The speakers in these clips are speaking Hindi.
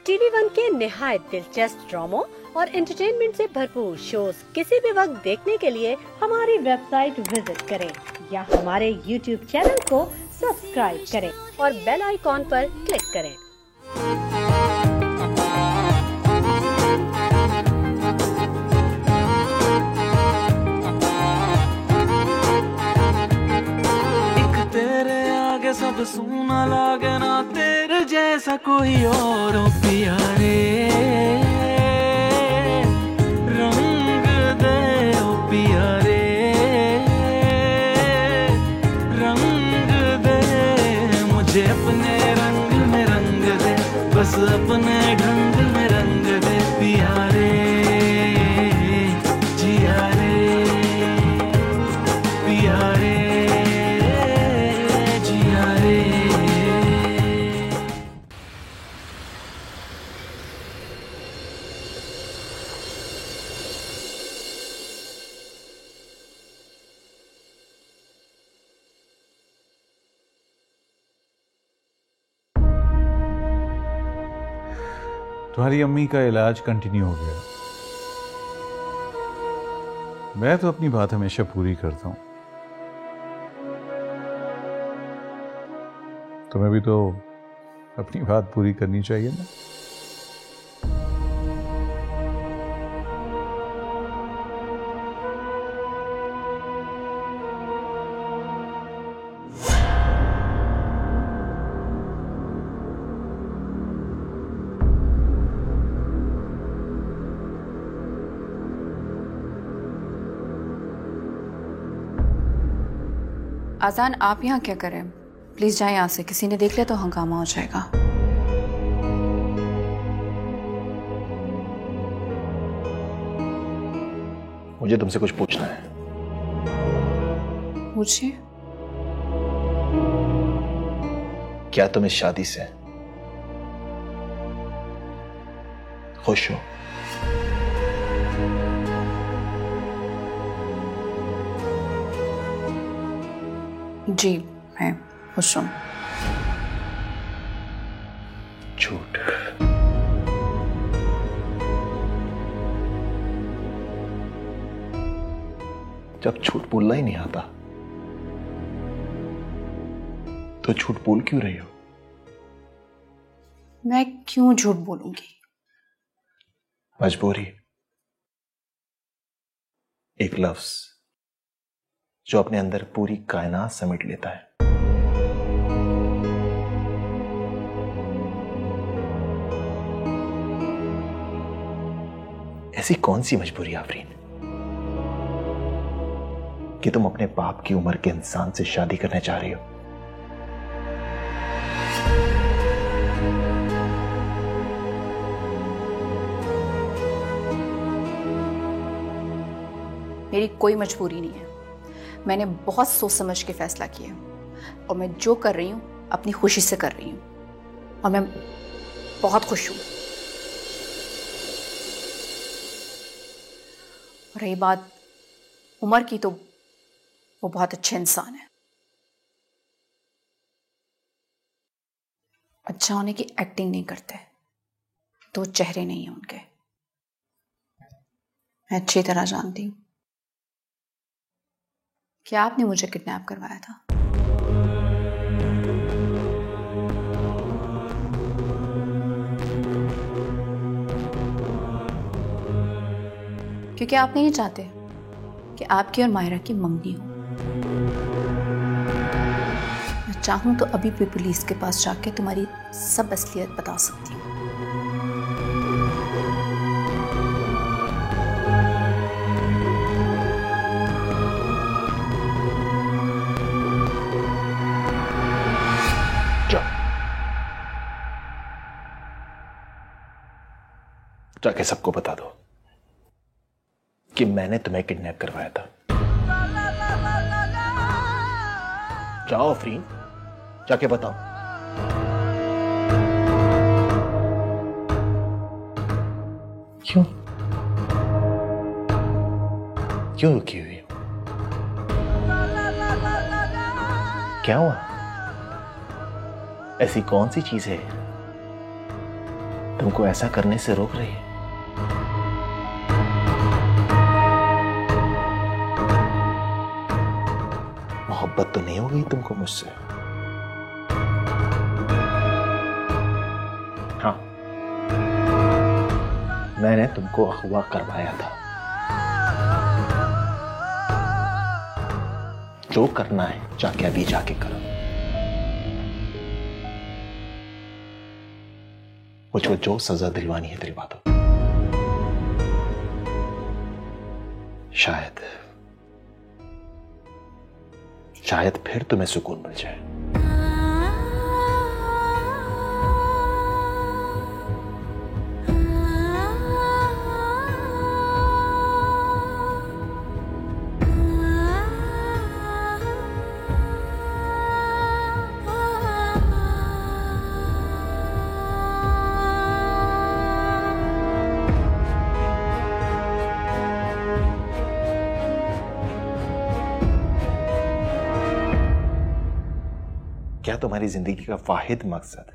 टीवी वन के निहायत दिलचस्प ड्रामों और एंटरटेनमेंट से भरपूर शोज किसी भी वक्त देखने के लिए हमारी वेबसाइट विजिट करें या हमारे YouTube चैनल को सब्सक्राइब करें और बेल आइकॉन पर क्लिक करें। एक तेरे आगे सब सुना लागे ना तेरे जैसा कोई और पिया रे, रंग दे ओ पिया रे, रंग दे मुझे अपने रंग में रंग दे, बस अपने ढंग में रंग दे पिया रे, जिया रे, पिया रे, जिया रे। तुम्हारी अम्मी का इलाज कंटिन्यू हो गया। मैं तो अपनी बात हमेशा पूरी करता हूं, तुम्हें भी तो अपनी बात पूरी करनी चाहिए ना। आजान, आप यहाँ क्या करें? प्लीज जाए यहाँ से, किसी ने देख लिया तो हंगामा हो जाएगा। मुझे तुमसे कुछ पूछना है। पूछिए। क्या तुम इस शादी से खुश हो? जी, मैं खुश हूँ। झूठ। जब झूठ बोलना ही नहीं आता तो झूठ बोल क्यों रही हो? मैं क्यों झूठ बोलूंगी? मजबूरी, एक लफ्ज जो अपने अंदर पूरी कायनात समेट लेता है। ऐसी कौन सी मजबूरी आफरीन कि तुम अपने बाप की उम्र के इंसान से शादी करने जा रही हो? मेरी कोई मजबूरी नहीं है। मैंने बहुत सोच समझ के फैसला किया और मैं जो कर रही हूँ अपनी खुशी से कर रही हूँ और मैं बहुत खुश हूँ। रही बात उमर की, तो वो बहुत अच्छे इंसान है। अच्छा होने की एक्टिंग नहीं करते, तो चेहरे नहीं है उनके। मैं अच्छी तरह जानती हूँ। क्या आपने मुझे किडनैप करवाया था? क्योंकि आप नहीं चाहते कि आपकी और मायरा की मंगनी हो। मैं चाहूं तो अभी भी पुलिस के पास जाके तुम्हारी सब असलियत बता सकती हूँ। जाके सबको बता दो कि मैंने तुम्हें किडनैप करवाया था। जाओ अफरीन, जाके बताओ। क्यों क्यों रुकी हुई हो? क्या हुआ? ऐसी कौन सी चीज है तुमको ऐसा करने से रोक रही है? मोहब्बत तो नहीं हो गई तुमको मुझसे? हाँ, मैंने तुमको अगवा करवाया था। जो करना है जाके अभी जाके करो। मुझको जो सजा दिलवानी है दिलवा दो। शायद फिर तुम्हें सुकून मिल जाए। क्या तुम्हारी जिंदगी का वाहिद मकसद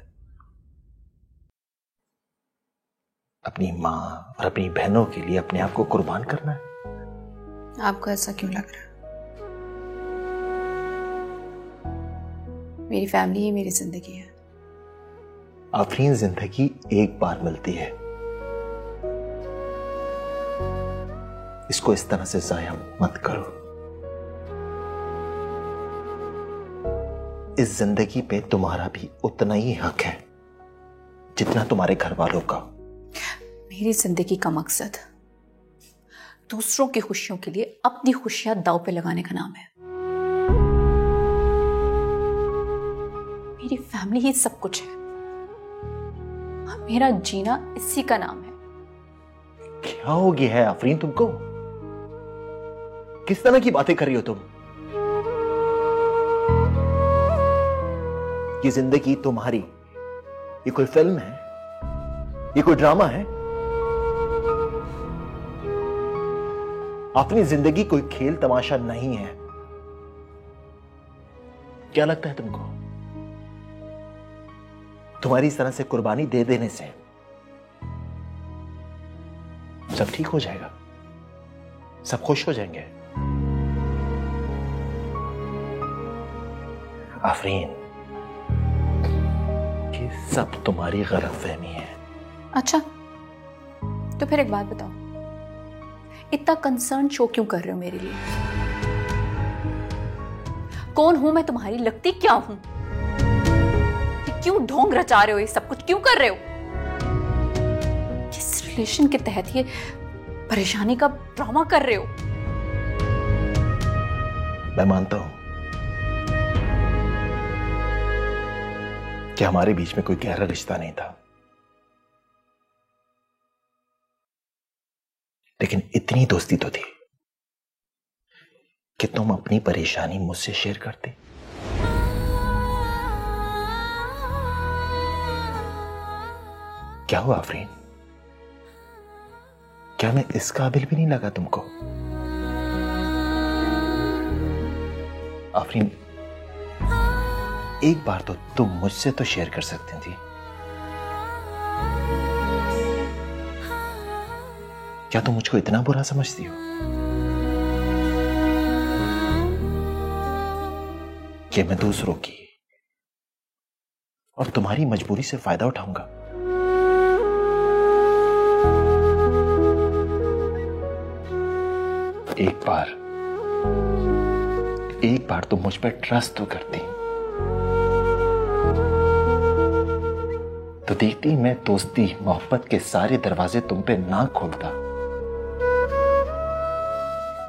अपनी मां और अपनी बहनों के लिए अपने आप को कुर्बान करना है? आपको ऐसा क्यों लग रहा है? मेरी फैमिली ही मेरी जिंदगी है। आफरीन, जिंदगी एक बार मिलती है, इसको इस तरह से जाया मत करो। इस जिंदगी पे तुम्हारा भी उतना ही हक है जितना तुम्हारे घर वालों का। मेरी जिंदगी का मकसद दूसरों की खुशियों के लिए अपनी खुशियां दांव पे लगाने का नाम है। मेरी फैमिली ही सब कुछ है। मेरा जीना इसी का नाम है। क्या हो गया है आफरीन तुमको? किस तरह की बातें कर रही हो तुम? ये जिंदगी तुम्हारी, ये कोई फिल्म है? ये कोई ड्रामा है? अपनी जिंदगी कोई खेल तमाशा नहीं है। क्या लगता है तुमको तुम्हारी इस तरह से कुर्बानी दे देने से सब ठीक हो जाएगा? सब खुश हो जाएंगे? आफरीन, ये सब तुम्हारी गलतफहमी है। अच्छा, तो फिर एक बात बताओ, इतना कंसर्न शो क्यों कर रहे हो मेरे लिए? कौन हूं मैं तुम्हारी? लगती क्या हूं? क्यों ढोंग रचा रहे हो? ये सब कुछ क्यों कर रहे हो? किस रिलेशन के तहत ये परेशानी का ड्रामा कर रहे हो? मैं मानता हूं कि हमारे बीच में कोई गहरा रिश्ता नहीं था, लेकिन इतनी दोस्ती तो थी कि तुम अपनी परेशानी मुझसे शेयर करते। क्या हुआ आफरीन? क्या मैं इस काबिल भी नहीं लगा तुमको? आफरीन, एक बार तो तुम मुझसे तो शेयर कर सकती थी। क्या तुम मुझको इतना बुरा समझती हो कि मैं दूसरों की और तुम्हारी मजबूरी से फायदा उठाऊंगा? एक बार तुम मुझ पर ट्रस्ट तो करती, तो देखती मैं दोस्ती मोहब्बत के सारे दरवाजे तुम पे ना खोलता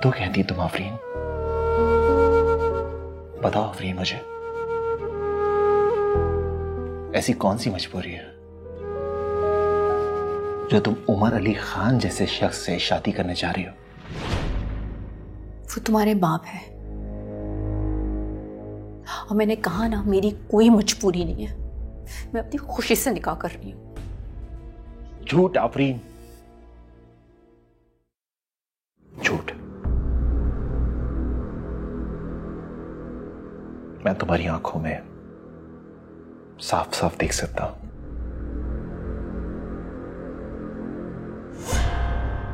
तो कहती तुम आफरीन। बताओ आफरीन, मुझे ऐसी कौन सी मजबूरी है जो तुम उमर अली खान जैसे शख्स से शादी करने जा रही हो? वो तुम्हारे बाप है, और मैंने कहा ना, मेरी कोई मजबूरी नहीं है। मैं अपनी खुशी से निकाह कर रही हूं। झूठ आफरीन, झूठ। मैं तुम्हारी आंखों में साफ साफ देख सकता हूं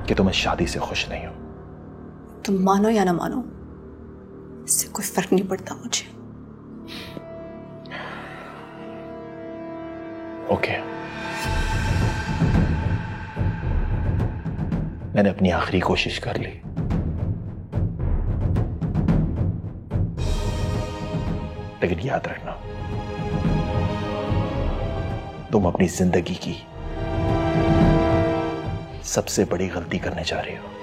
कि तुम इस शादी से खुश नहीं हो। तुम मानो या ना मानो, इससे कोई फर्क नहीं पड़ता मुझे। ओके, मैंने अपनी आखिरी कोशिश कर ली। लेकिन याद रखना, तुम अपनी जिंदगी की सबसे बड़ी गलती करने जा रही हो।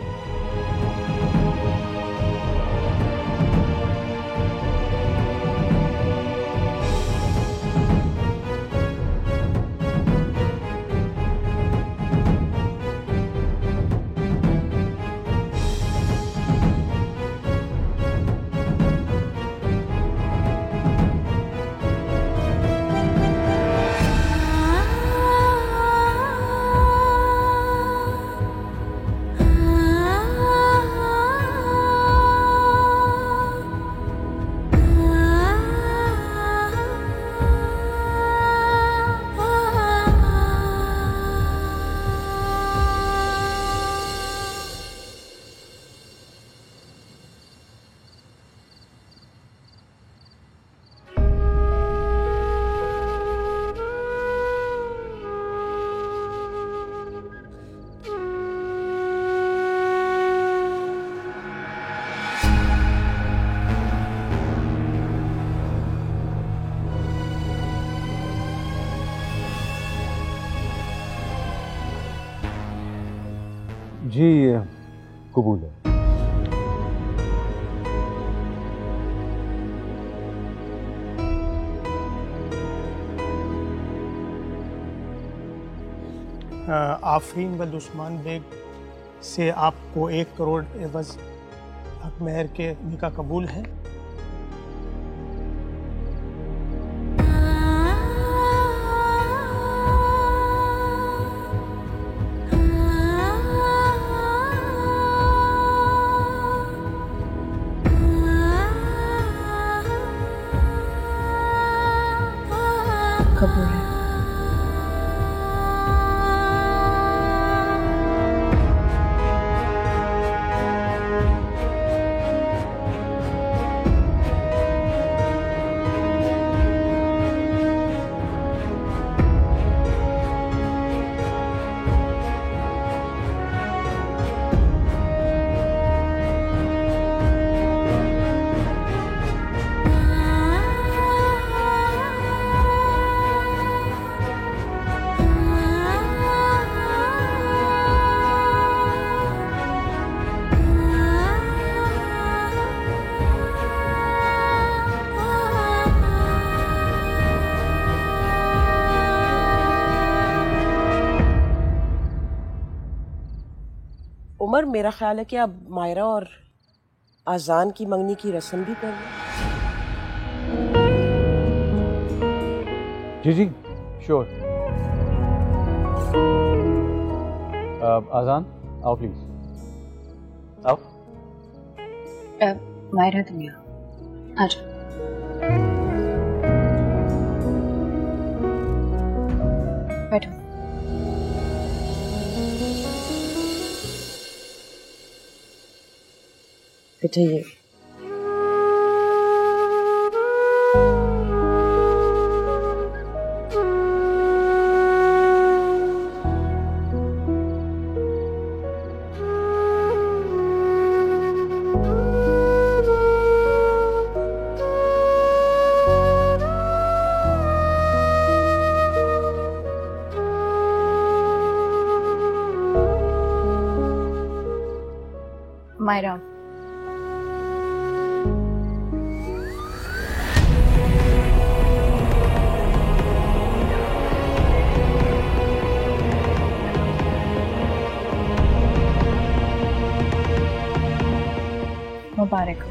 जी कबूल है। आफरीन वल्द उस्मान बेग से आपको 1 करोड़ एवज हक मेहर के निकाह कबूल है। कबूल है। उमर, मेरा ख्याल है कि आप मायरा और आजान की मंगनी की रस्म भी कर लें। जी जी श्योर। आजान आओ प्लीज, आओ। मायरा तुम यहाँ आ जाओ। बैठो। बिठाइए। मायरा, मुबारक हो,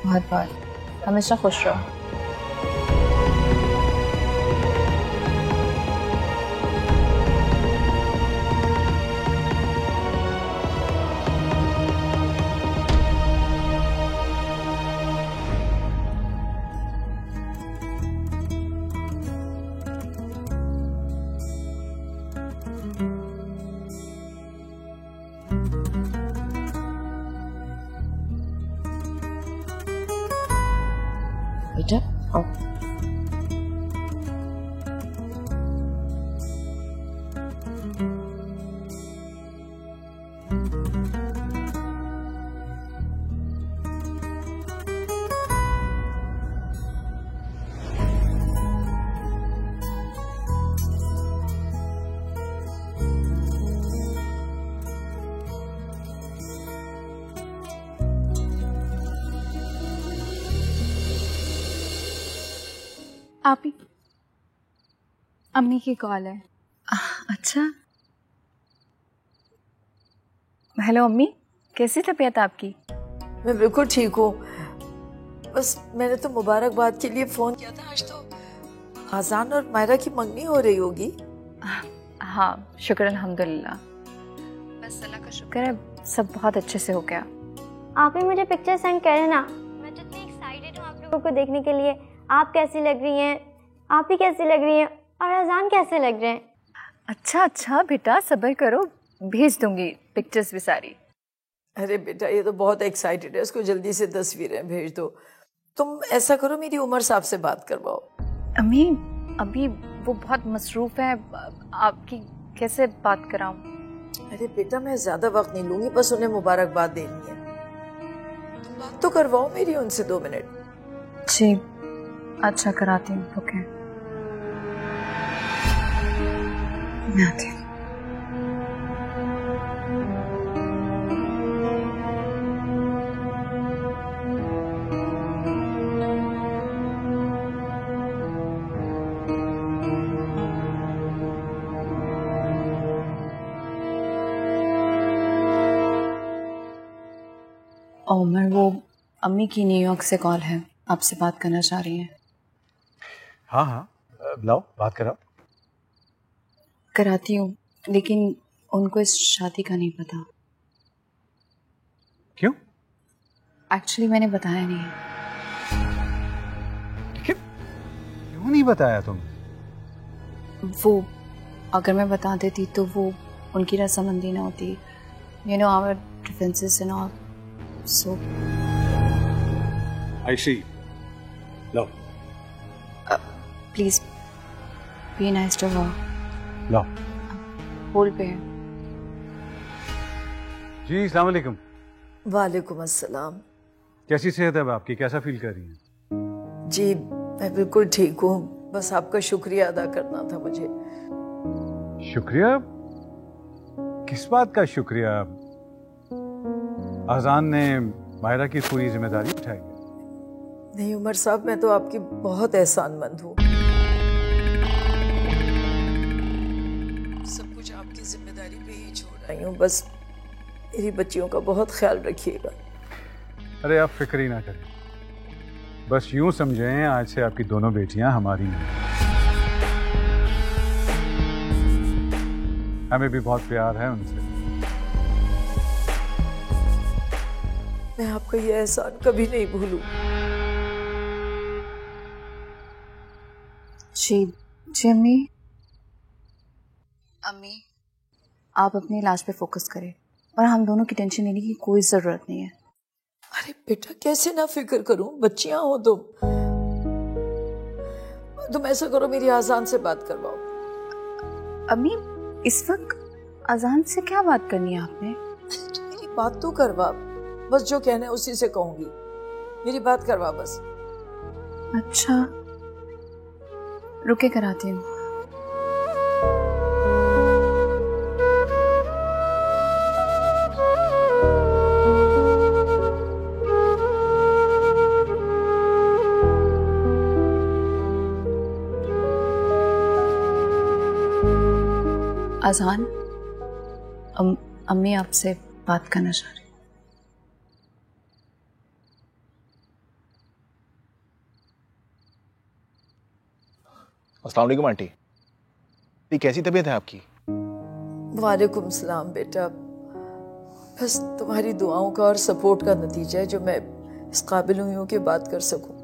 बहुत बहुत हमेशा खुश रहो। बेटा आओ। आप ही अम्मी की कॉल है। अच्छा, हेलो अम्मी, कैसी तबीयत आपकी? मैं बिल्कुल ठीक हूँ। बस मैंने तो मुबारकबाद के लिए फ़ोन किया था। आज तो आज़ान और मायरा की मंगनी हो रही होगी। हाँ, शुक्र अल्हम्दुलिल्लाह, बस अल्लाह का शुक्र है, सब बहुत अच्छे से हो गया। आप ही मुझे पिक्चर सेंड करें ना, मैं तो इतनी एक्साइटेड हूँ आप लोगों को देखने के लिए। आप कैसी लग रही हैं, आप ही कैसी लग रही हैं, और अजान कैसे लग रहे हैं? अच्छा बेटा, सब्र करो, भेज दूंगी पिक्चर्स भी सारी। अरे बेटा, ये तो बहुत एक्साइटेड है, इसको जल्दी से तस्वीरें भेज दो। तुम ऐसा करो, मेरी उमर साहब से बात करवाओ। अम्मी, अभी वो बहुत मसरूफ है, आपकी कैसे बात कराऊं? अरे बेटा, मैं ज़्यादा वक्त नहीं लूँगी, बस उन्हें मुबारकबाद देनी है। तुम बात तो करवाओ मेरी उनसे 2 मिनट। जी, अच्छा कराती हूँ। ओके, मैं आती हूँ। उमर, वो अम्मी की न्यूयॉर्क से कॉल है, आपसे बात करना चाह रही हैं। हाँ, लाओ बात कराओ। कराती हूँ, लेकिन उनको इस शादी का नहीं पता। क्यों? एक्चुअली मैंने बताया नहीं। क्यों नहीं बताया तुम? वो अगर मैं बता देती तो वो उनकी रजामंदी ना होती। You know our differences and all, so I see. लो please be nice to her. लो होल्ड पे है। जी, अस्सलाम वालेकुम। वालेकुम अस्सलाम। कैसी सेहत है अब आपकी, कैसा फील कर रही हैं? जी, मैं बिल्कुल ठीक हूँ, बस आपका शुक्रिया अदा करना था मुझे। शुक्रिया? किस बात का शुक्रिया? आज़ान ने मायरा की पूरी जिम्मेदारी उठाई है। नहीं उमर साहब, मैं तो आपकी बहुत एहसानमंद हूँ। सब कुछ आपकी जिम्मेदारी पे ही छोड़ आई हूँ, बस मेरी बच्चियों का बहुत ख्याल रखिएगा। अरे आप फिक्र ही ना करें, बस यूं समझें आज से आपकी दोनों बेटियां हमारी हैं। हमें भी बहुत प्यार है उनसे। मैं आपका ये एहसान कभी नहीं भूलूं। जी अम्मी, आप अपने इलाज पे फोकस करें और हम दोनों की टेंशन लेने की कोई जरूरत नहीं है। अरे बेटा, कैसे ना फिक्र करूं, बच्चियां हो तुम ऐसा करो, मेरी आज़ान से बात करवाओ। अम्मी, इस वक्त अजान से क्या बात करनी है आपने? तो मेरी बात तो करवा, बस जो कहना है उसी से कहूंगी। मेरी बात करवा बस। अच्छा, रुके कराती हूँ। अजान, अम्मी आपसे बात करना चाह रही। अस्सलाम वालेकुम आंटी। कैसी तबीयत है आपकी? वालेकुम सलाम बेटा, बस तुम्हारी दुआओं का और सपोर्ट का नतीजा है जो मैं इस काबिल हुई हूँ कि बात कर सकूं।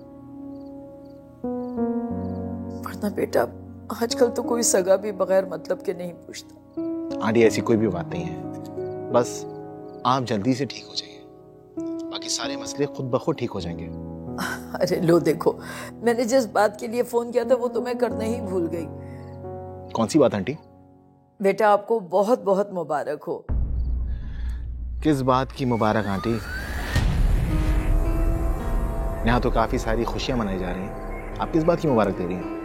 वरना बेटा, आजकल तो कोई सगा भी बगैर मतलब के नहीं पूछता। आंटी, ऐसी कोई भी बात नहीं है, बस आप जल्दी से ठीक हो जाइए, बाकी सारे मसले खुद ब खुद ठीक हो जाएंगे। अरे लो देखो, मैंने जिस बात के लिए फोन किया था वो तो मैं करना ही भूल गई। कौन सी बात आंटी? बेटा आपको बहुत बहुत मुबारक हो। किस बात की मुबारक आंटी? यहाँ तो काफी सारी खुशियां मनाई जा रही हैं, आप किस बात की मुबारक दे रही हैं?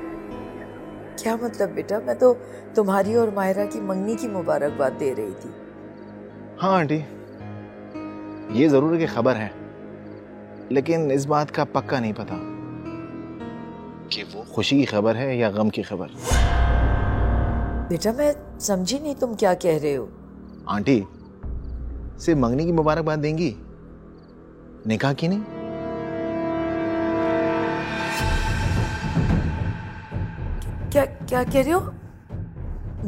क्या मतलब बेटा, मैं तो तुम्हारी और मायरा की मंगनी की मुबारकबाद दे रही थी। हाँ आंटी, ये जरूर है कि खबर है, लेकिन इस बात का पक्का नहीं पता कि वो खुशी की खबर है या गम की खबर। बेटा मैं समझी नहीं तुम क्या कह रहे हो। आंटी सिर्फ मंगनी की मुबारकबाद देंगी, निकाह की नहीं? क्या क्या कह रहे हो?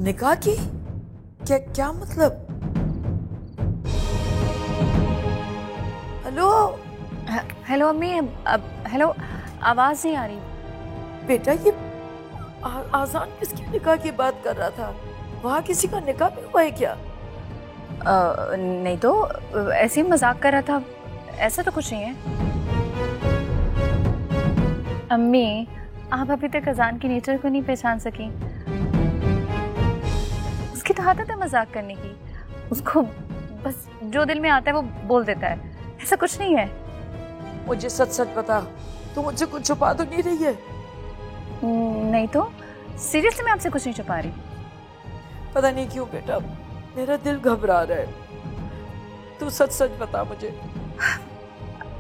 निकाह की? क्या क्या मतलब? हेलो हेलो अम्मी, हेलो, आवाज नहीं आ रही। बेटा ये आजान किसके निकाह की बात कर रहा था? वहाँ किसी का निकाह भी हुआ है क्या? नहीं तो ऐसे ही मजाक कर रहा था, ऐसा तो कुछ नहीं है। अम्मी आप अभी तक अजान की नेचर को नहीं पहचान सकी। उसकी तो आदत है मजाक करने की, उसको बस जो दिल में आता है वो बोल देता है, ऐसा कुछ नहीं है। मुझे सच सच बता, तू मुझसे कुछ छुपा तो नहीं रही है? नहीं तो सीरियसली मैं आपसे कुछ नहीं छुपा रही। पता नहीं क्यों बेटा मेरा दिल घबरा रहा है, तू सच सच बता मुझे।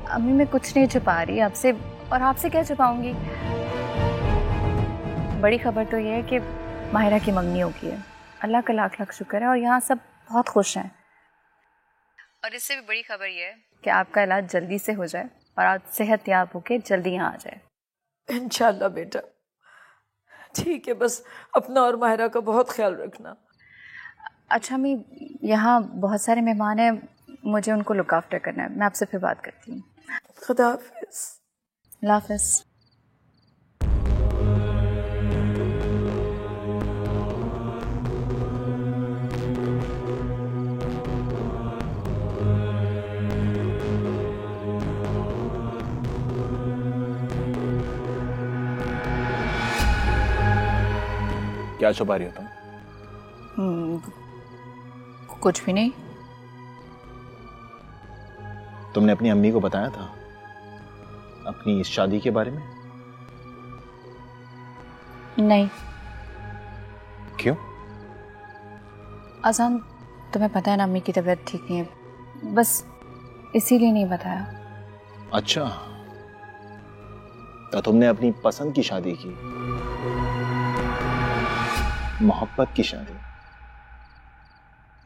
अम्मी मैं कुछ नहीं छुपा रही आपसे, और आपसे क्या छुपाऊंगी। बड़ी खबर तो ये है कि माहिरा की मंगनी हो गई है, अल्लाह का लाख लाख शुक्र है, और यहाँ सब बहुत खुश हैं। और इससे भी बड़ी खबर ये है कि आपका इलाज जल्दी से हो जाए और आप सेहत याब होके जल्दी यहाँ आ जाए। इंशाल्लाह बेटा, ठीक है, बस अपना और माहिरा का बहुत ख्याल रखना। अच्छा अम्मी, यहाँ बहुत सारे मेहमान हैं, मुझे उनको लुक आफ्टर करना है, मैं आपसे फिर बात करती हूँ। खुदा हाफिज़। अल्लाह हाफिज़। क्या छुपा रही हो तुम? कुछ भी नहीं। तुमने अपनी अम्मी को बताया था अपनी इस शादी के बारे में? नहीं। क्यों? आसान, तुम्हें पता है ना अम्मी की तबीयत ठीक नहीं है, बस इसीलिए नहीं बताया। अच्छा, तो तुमने अपनी पसंद की शादी की, मोहब्बत की शादी,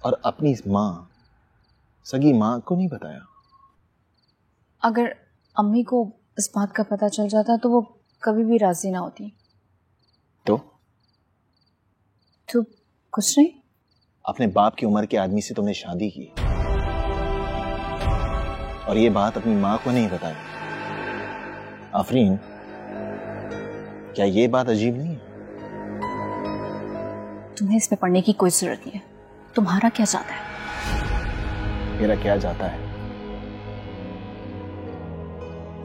और अपनी माँ, सगी माँ को नहीं बताया? अगर अम्मी को इस बात का पता चल जाता तो वो कभी भी राजी ना होती। तो कुछ नहीं। अपने बाप की उम्र के आदमी से तुमने शादी की और ये बात अपनी माँ को नहीं बताई। आफरीन, क्या ये बात अजीब नहीं है? तुम्हें इसमें पढ़ने की कोई जरूरत नहीं है। तुम्हारा क्या जाता है? मेरा क्या जाता है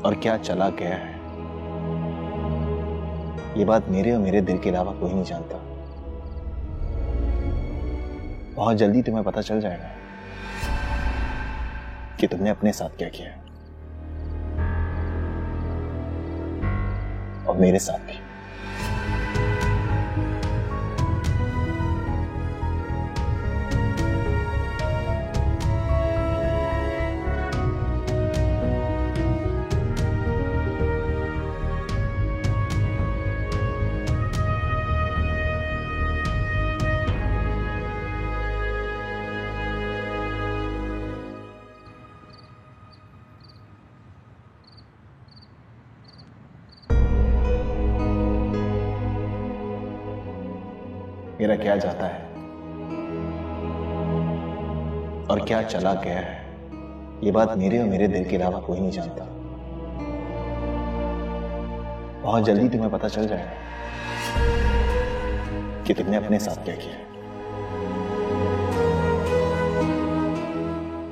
और क्या चला गया है, ये बात मेरे और मेरे दिल के अलावा कोई नहीं जानता। बहुत जल्दी तुम्हें पता चल जाएगा कि तुमने अपने साथ क्या किया है, और मेरे साथ भी। मेरा क्या जाता है और क्या चला गया है, ये बात मेरे और मेरे दिल के अलावा कोई नहीं जानता। बहुत जल्दी तुम्हें पता चल जाएगा कि तुमने अपने साथ क्या किया है,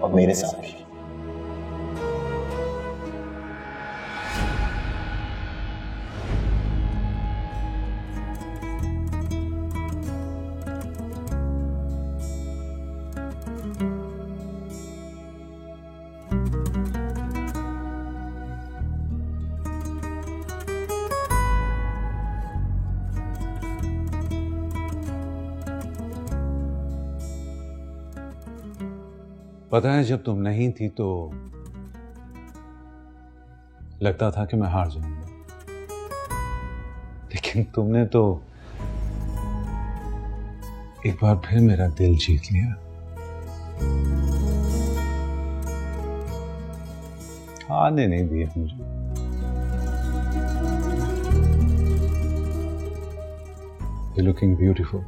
और मेरे साथ भी। पता है जब तुम नहीं थी तो लगता था कि मैं हार जाऊंगा, लेकिन तुमने तो एक बार फिर मेरा दिल जीत लिया। आने नहीं दिया मुझे। You're looking beautiful।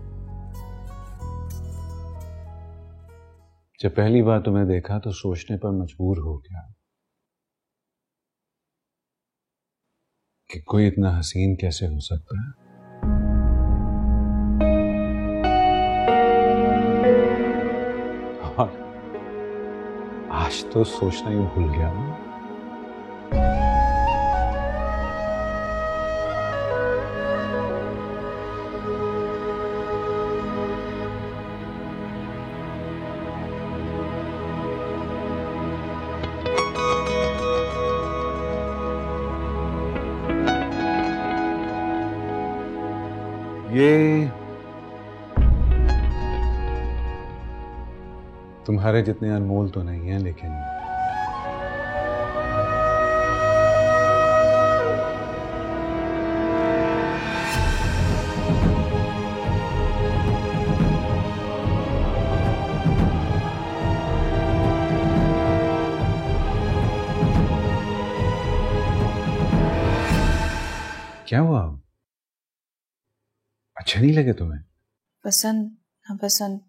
जब पहली बार तुम्हें देखा तो सोचने पर मजबूर हो गया कि कोई इतना हसीन कैसे हो सकता है। और आज तो सोचना ही भूल गया हूं। ये तुम्हारे जितने अनमोल तो नहीं है, लेकिन क्या हुआ? अच्छे नहीं लगे तुम्हें? पसंद ना पसंद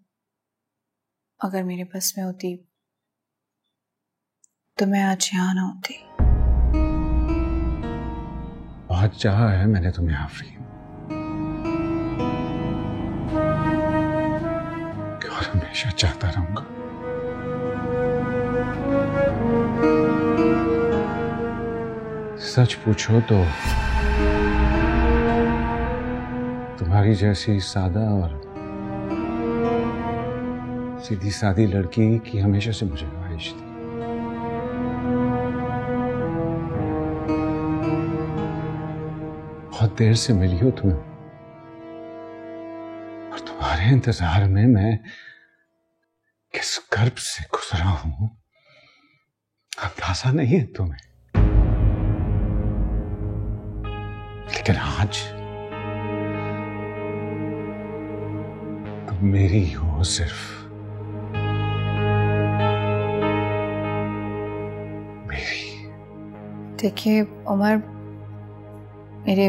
अगर मेरे बस में होती तो मैं आज यहाँ ना होती। बहुत चाहा है मैंने तुम्हें आफरीन, और हमेशा चाहता रहूंगा। सच पूछो तो तुम्हारी जैसी सादा और सीधी सादी लड़की की हमेशा से मुझे ख्वाहिश थी। बहुत देर से मिली हो तुम्हें, और तुम्हारे इंतजार में मैं किस कर्ब से गुजरा हूं अंदाजा नहीं है तुम्हें। लेकिन आज तुम मेरी हो सिर्फ मेरी। देखिए उमर, मेरे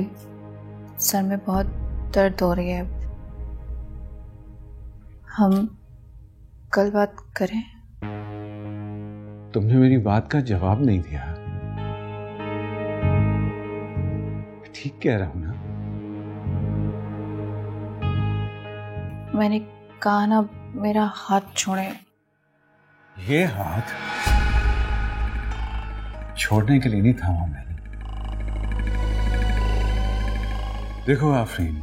सर में बहुत दर्द हो रही है। हम कल बात करें? तुमने मेरी बात का जवाब नहीं दिया। ठीक कह रहा हूं ना? मैंने कहा ना मेरा हाथ छोड़े। ये हाथ छोड़ने के लिए नहीं थामा मैंने। देखो आफरीन,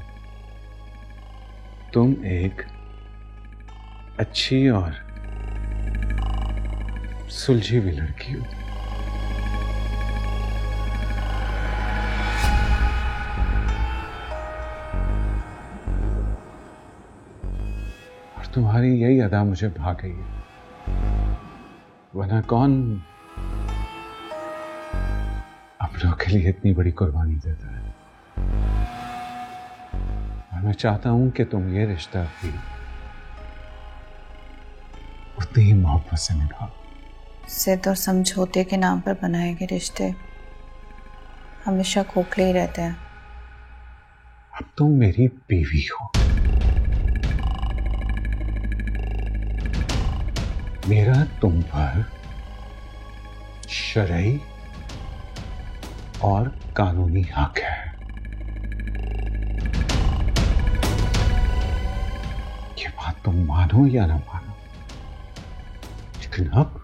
तुम एक अच्छी और सुलझी हुई लड़की हो। और तुम्हारी यही अदा मुझे भा गई है, वरना कौन अपनों के लिए इतनी बड़ी कुर्बानी देता है। और मैं चाहता हूं कि तुम ये रिश्ता भी उतनी ही मोहब्बत से निभाओ। जिद और समझौते के नाम पर बनाए गए रिश्ते हमेशा खोखले ही रहते हैं। अब तुम मेरी बीवी हो, मेरा तुम पर शरई और कानूनी हक है। ये बात तुम मानो या ना मानो, लेकिन अब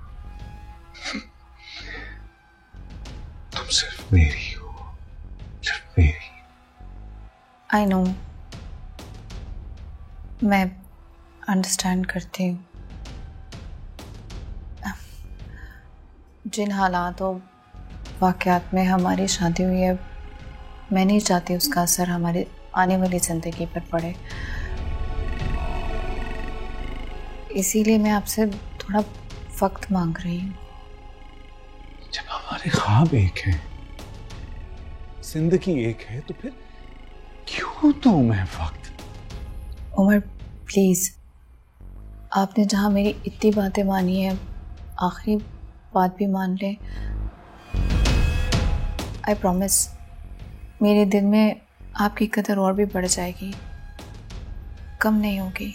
तुम सिर्फ मेरी हो, सिर्फ मेरी। आई नो, मैं अंडरस्टैंड करती हूँ। जिन हालातों वाक़यात में हमारी शादी हुई है, मैं नहीं चाहती उसका असर हमारी आने वाली ज़िंदगी पर पड़े। इसीलिए मैं आपसे थोड़ा वक्त मांग रही हूँ। जब हमारे ख्वाब एक है, जिंदगी एक है, तो फिर क्यों दूं मैं वक्त? उमर प्लीज, आपने जहाँ मेरी इतनी बातें मानी है, आखिरी बात भी मान ले। आई प्रॉमिस, मेरे दिल में आपकी कदर और भी बढ़ जाएगी, कम नहीं होगी।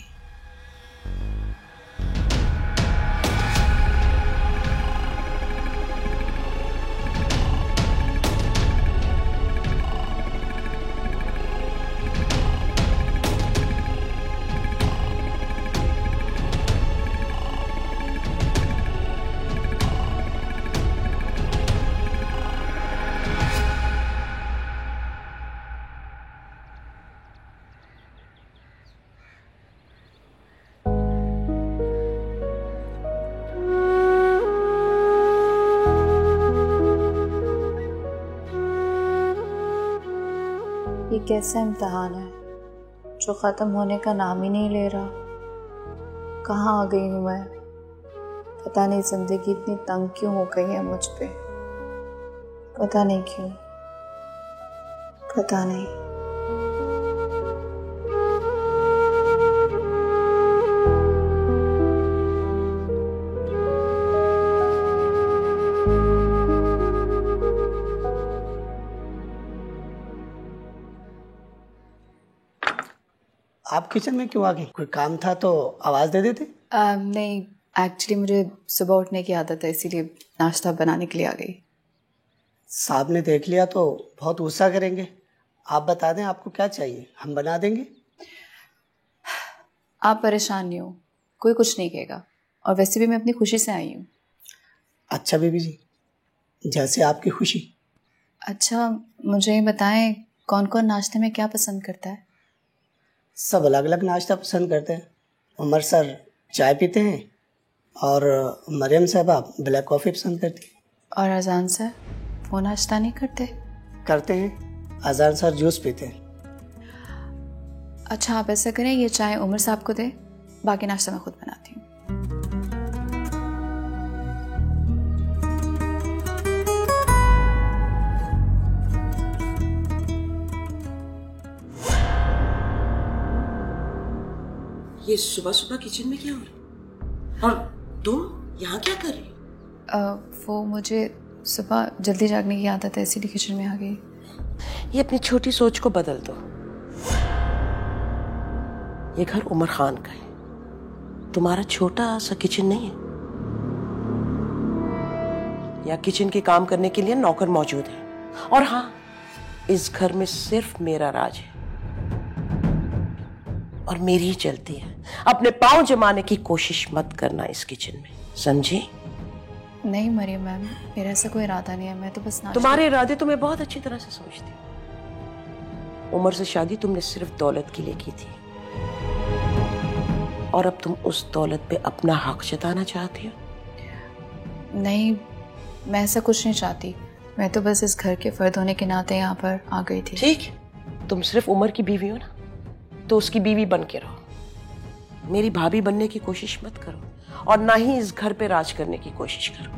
ये कैसा इम्तिहान है जो ख़त्म होने का नाम ही नहीं ले रहा। कहाँ आ गई हूँ मैं? पता नहीं ज़िंदगी इतनी तंग क्यों हो गई है मुझ पे, पता नहीं क्यों, पता नहीं। आप किचन में क्यों आ गई? कोई काम था तो आवाज़ दे देते। नहीं, एक्चुअली मुझे सुबह उठने की आदत है, इसीलिए नाश्ता बनाने के लिए आ गई। साहब ने देख लिया तो बहुत गुस्सा करेंगे। आप बता दें आपको क्या चाहिए, हम बना देंगे। आप परेशान नहीं हो, कोई कुछ नहीं कहेगा, और वैसे भी मैं अपनी खुशी से आई हूँ। अच्छा बीबी जी, जैसे आपकी खुशी। अच्छा मुझे ये बताएं, कौन कौन नाश्ते में क्या पसंद करता है? सब अलग अलग नाश्ता पसंद करते हैं। उमर सर चाय पीते हैं और मरियम साहबा ब्लैक कॉफ़ी पसंद करती है। और अजान सर वो नाश्ता नहीं करते? करते हैं, अजान सर जूस पीते हैं। अच्छा आप ऐसा करें, ये चाय उमर साहब को दे, बाकी नाश्ता मैं खुद बनाती हूँ। ये सुबह सुबह किचन में क्या हो रहा है? और तुम यहाँ क्या कर रही हो? वो मुझे सुबह जल्दी जागने की आदत है, इसीलिए किचन में आ गई। ये अपनी छोटी सोच को बदल दो। ये घर उमर खान का है, तुम्हारा छोटा सा किचन नहीं है। यहाँ किचन के काम करने के लिए नौकर मौजूद है, और हाँ, इस घर में सिर्फ मेरा राज है और मेरी ही चलती है। अपने पांव जमाने की कोशिश मत करना इस किचन में, समझी? नहीं मरियम मैम, मेरा ऐसा कोई इरादा नहीं है, मैं तो बस तुम्हारे इरादे तो मैं बहुत अच्छी तरह से समझती हूँ। उमर से शादी तुमने सिर्फ दौलत के लिए की थी, और अब तुम उस दौलत पे अपना हक जताना चाहती हो। नहीं, मैं ऐसा कुछ नहीं चाहती, मैं तो बस इस घर के फर्द होने के नाते यहाँ पर आ गई थी। ठीक, तुम सिर्फ उमर की बीवी हो ना, तो उसकी बीवी बन के रहो। मेरी भाभी बनने की कोशिश मत करो, और ना ही इस घर पे राज करने की कोशिश करो।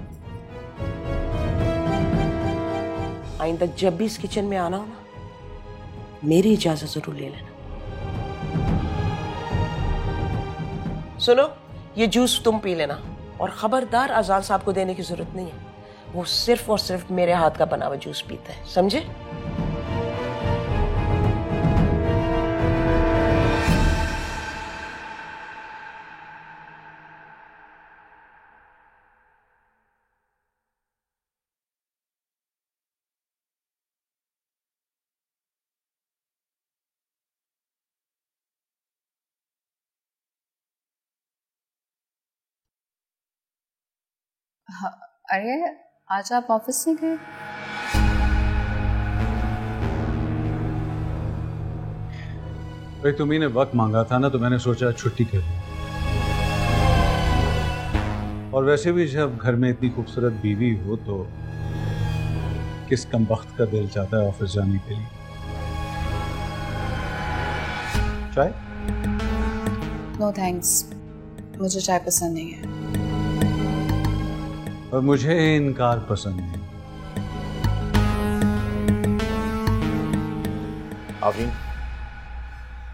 आइंदा जब भी इस किचन में आना हो ना, मेरी इजाजत जरूर ले लेना। सुनो, ये जूस तुम पी लेना, और खबरदार अजान साहब को देने की जरूरत नहीं है, वो सिर्फ और सिर्फ मेरे हाथ का बना हुआ जूस पीता है, समझे? हाँ, अरे आज आप ऑफिस नहीं गए? भाई तुम्ही ने वक्त मांगा था ना, तो मैंने सोचा छुट्टी कर ली। और वैसे भी जब घर में इतनी खूबसूरत बीवी हो तो किस कमबख्त का दिल चाहता है ऑफिस जाने के लिए। चाय? नो थैंक्स, मुझे चाय पसंद नहीं है। और मुझे इनकार पसंद नहीं।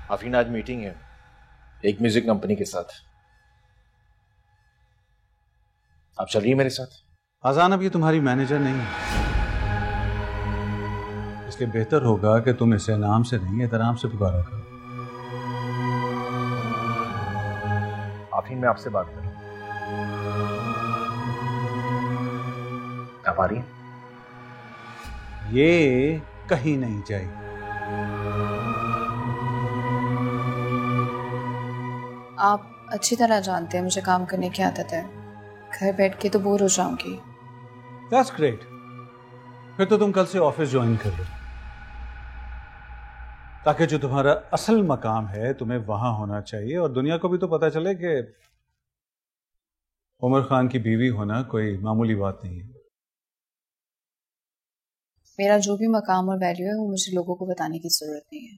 आफरीन आज मीटिंग है एक म्यूजिक कंपनी के साथ, आप चल रही है मेरे साथ? आजान अब ये तुम्हारी मैनेजर नहीं है, इसलिए बेहतर होगा कि तुम इसे नाम से नहीं एहतराम से पुकारा करो। आफरीन मैं आपसे बात करूं, आप आ रही हैं? ये कहीं नहीं जाएगी। आप अच्छी तरह जानते हैं मुझे काम करने की आदत है, घर बैठ के तो बोर हो जाऊंगी। That's great। फिर तो तुम कल से ऑफिस ज्वाइन कर लो, ताकि जो तुम्हारा असल मकाम है तुम्हें वहां होना चाहिए, और दुनिया को भी तो पता चले कि उमर खान की बीवी होना कोई मामूली बात नहीं है। मेरा जो भी मकाम और वैल्यू है वो मुझे लोगों को बताने की जरूरत नहीं है,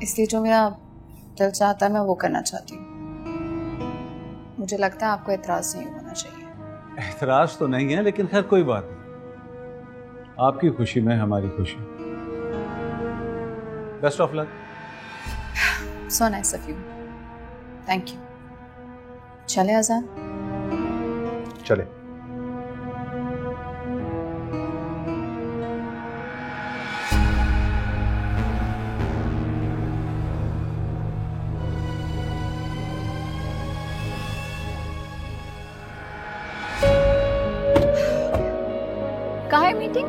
इसलिए जो मेरा दिल चाहता है मैं वो करना चाहती हूँ। मुझे लगता है आपको एतराज नहीं होना चाहिए। एतराज तो नहीं है, लेकिन खैर कोई बात नहीं, आपकी खुशी में हमारी खुशी। Best of luck. So nice of you, thank you. चले आजान? चले। कहाँ है मीटिंग?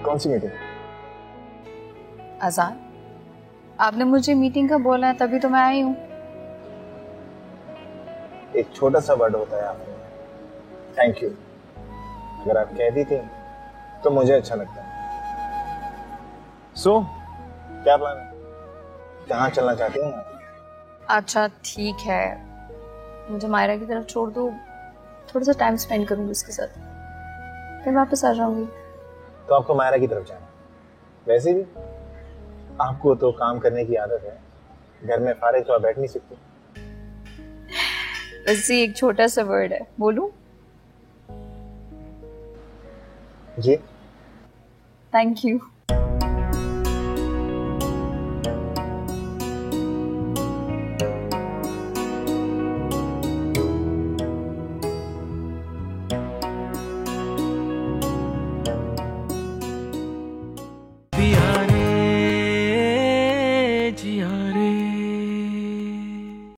कौन सी मीटिंग? आजान, आपने मुझे मीटिंग का बोला है तभी तो मैं आई हूँ। एक छोटा सा वर्ड होता है आपने, थैंक यू। अगर आप कह दी थी तो मुझे अच्छा लगता है। सो क्या प्लान है, कहाँ चलना चाहती हैं आप? अच्छा ठीक है, मुझे मायरा की तरफ छोड़ दो, थोड़ा सा टाइम स्पेंड करूंगी उसके साथ, फिर वापस आ जाऊंगी। तो आपको मायरा की तरफ जाना? वैसे भी आपको तो काम करने की आदत है, घर में फारिग तो आप बैठ नहीं सकती। वैसे एक छोटा सा वर्ड है, बोलूं? जी। Thank you.